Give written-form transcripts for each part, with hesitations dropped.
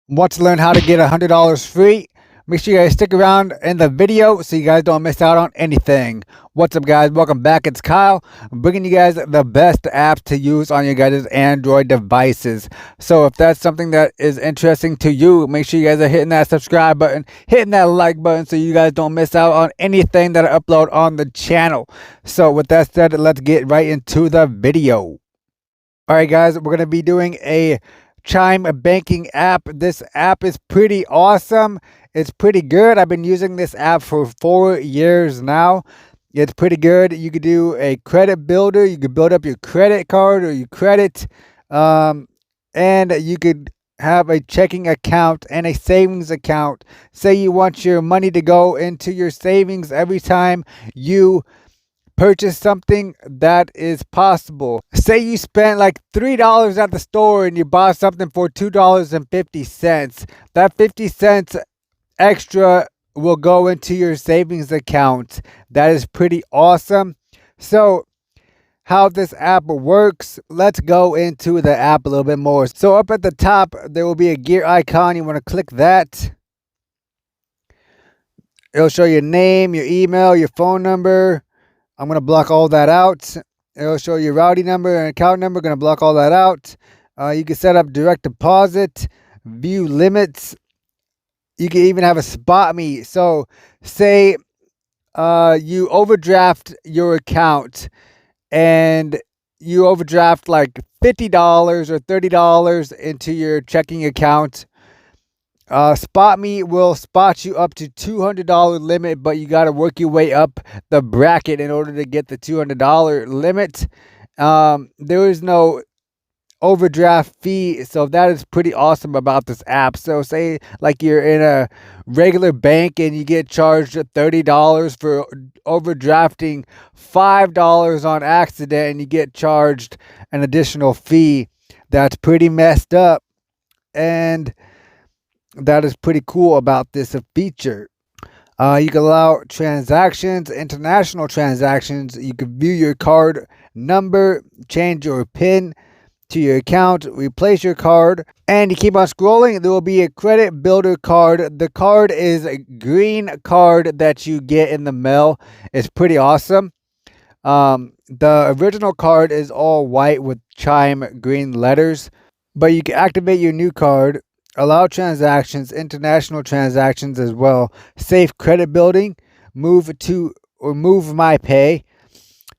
Want to learn how to get $100 free? Make sure you guys stick around in the video so you guys don't miss out on anything. What's up, guys? Welcome back. It's Kyle. I'm bringing you guys the best apps to use on your guys' Android devices. So if that's something that is interesting to you, make sure you guys are hitting that subscribe button, hitting that like button so you guys don't miss out on anything that I upload on the channel. So with that said, let's get right into the video. Alright guys, we're going to be doing a Chime banking app. This app is pretty awesome. It's pretty good. I've been using this app for 4 years now. It's pretty good. You could do a credit builder. You could build up your credit card or your credit. And you could have a checking account and a savings account. Say you want your money to go into your savings every time you purchase something. That is possible. Say you spent like $3 at the store and you bought something for $2.50. That 50 cents extra will go into your savings account. That is pretty awesome. So how this app works, let's go into the app a little bit more. So up at the top there will be a gear icon. You want to click that. It'll show your name, your email, your phone number. I'm going to block all that out. It'll show your routing number and account number. Going to block all that out. You can set up direct deposit, view limits. You can even have a spot me. So say you overdraft your account and you overdraft like $50 or $30 into your checking account. Spot Me will spot you up to $200 limit, but you got to work your way up the bracket in order to get the $200 limit. There is no overdraft fee, so that is pretty awesome about this app. So say like you're in a regular bank and you get charged $30 for overdrafting $5 on accident, and you get charged an additional fee. That's pretty messed up, and that is pretty cool about this feature. You can allow transactions, international transactions. You can view your card number, change your PIN to your account, replace your card, and you keep on scrolling. There will be a credit builder card. The card is a green card that you get in the mail. It's pretty awesome. The original card is all white with Chime green letters, but you can activate your new card. Allow transactions, international transactions as well. Safe credit building, move my pay,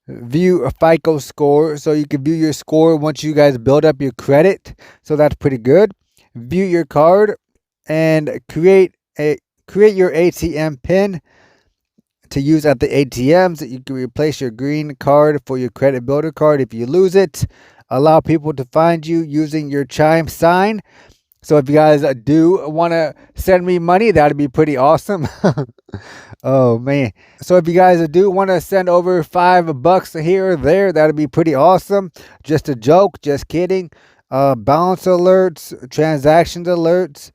view a FICO score, so you can view your score once you guys build up your credit. So that's pretty good. View your card and create your ATM pin to use at the ATMs. You can replace your green card for your credit builder card if you lose it. Allow people to find you using your Chime sign. So if you guys do want to send me money, that'd be pretty awesome. Oh man. So if you guys do want to send over $5 here or there, that'd be pretty awesome. Just a joke, just kidding. Balance alerts, transactions alerts,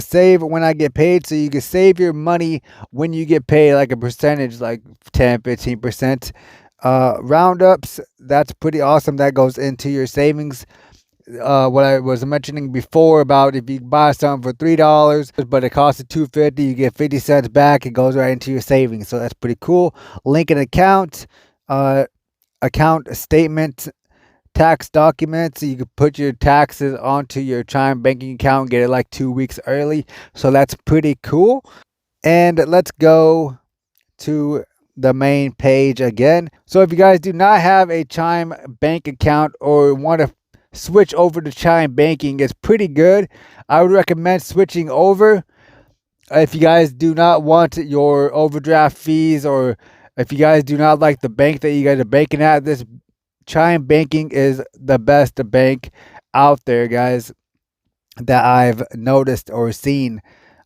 save when I get paid. So you can save your money when you get paid, like a percentage, like 10-15%. Roundups, that's pretty awesome. That goes into your savings. What I was mentioning before about if you buy something for $3 but it costs $2.50, you get 50 cents back. It goes right into your savings, so that's pretty cool. Link an account, account statement, tax documents. You can put your taxes onto your Chime banking account and get it like 2 weeks early, so that's pretty cool. And let's go to the main page again. So if you guys do not have a Chime bank account or want to switch over to Chime banking, is pretty good. I would recommend switching over. If you guys do not want your overdraft fees, or if you guys do not like the bank that you guys are banking at, this Chime banking is the best bank out there, guys, that I've noticed or seen.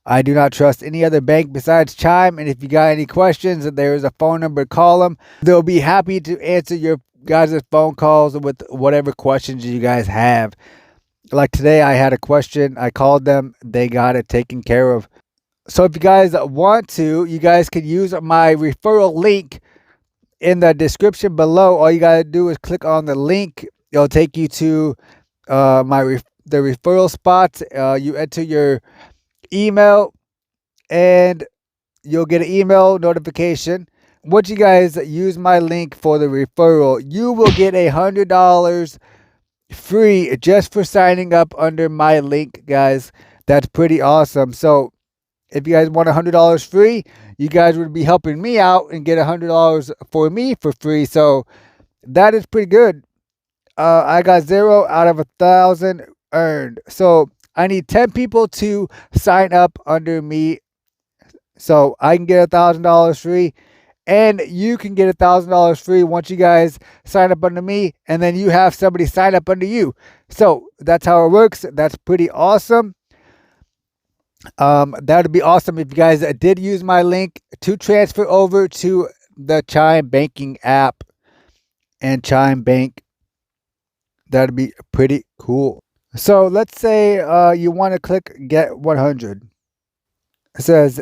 I do not trust any other bank besides Chime, and if you got any questions, there is a phone number, call them. They'll be happy to answer your guys' phone calls with whatever questions you guys have. Like today I had a question, I called them, they got it taken care of. So if you guys want to, you guys can use my referral link in the description below. All you gotta do is click on the link. It'll take you to the referral spots. You enter your email and you'll get an email notification. Once you guys use my link for the referral, you will get $100 free just for signing up under my link, guys. That's pretty awesome. So if you guys want $100 free, you guys would be helping me out and get $100 for me for free. So that is pretty good. I got 0 out of 1,000 earned. So I need 10 people to sign up under me so I can get $1,000 free. And you can get $1,000 free once you guys sign up under me, and then you have somebody sign up under you. So that's how it works. That's pretty awesome. That would be awesome if you guys did use my link to transfer over to the Chime banking app and Chime Bank. That'd be pretty cool. So let's say you want to click Get 100. It says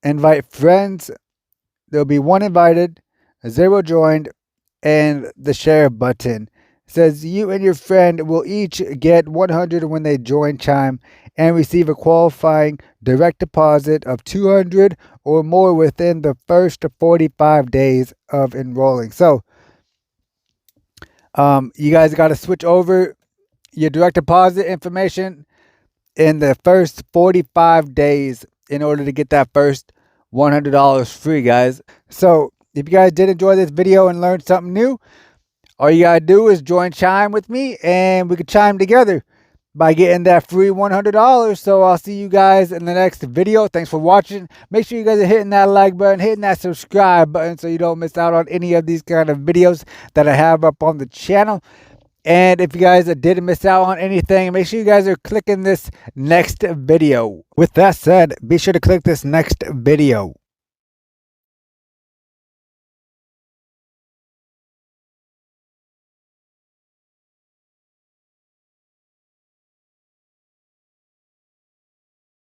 invite friends. There'll be 1 invited, 0 joined, and the share button. It says you and your friend will each get 100 when they join Chime and receive a qualifying direct deposit of 200 or more within the first 45 days of enrolling. So you guys got to switch over your direct deposit information in the first 45 days in order to get that first $100 free, guys. So if you guys did enjoy this video and learned something new, all you gotta do is join Chime with me and we can chime together by getting that free $100. So I'll see you guys in the next video. Thanks for watching. Make sure you guys are hitting that like button, hitting that subscribe button so you don't miss out on any of these kind of videos that I have up on the channel. And if you guys didn't miss out on anything, make sure you guys are clicking this next video. With that said, be sure to click this next video.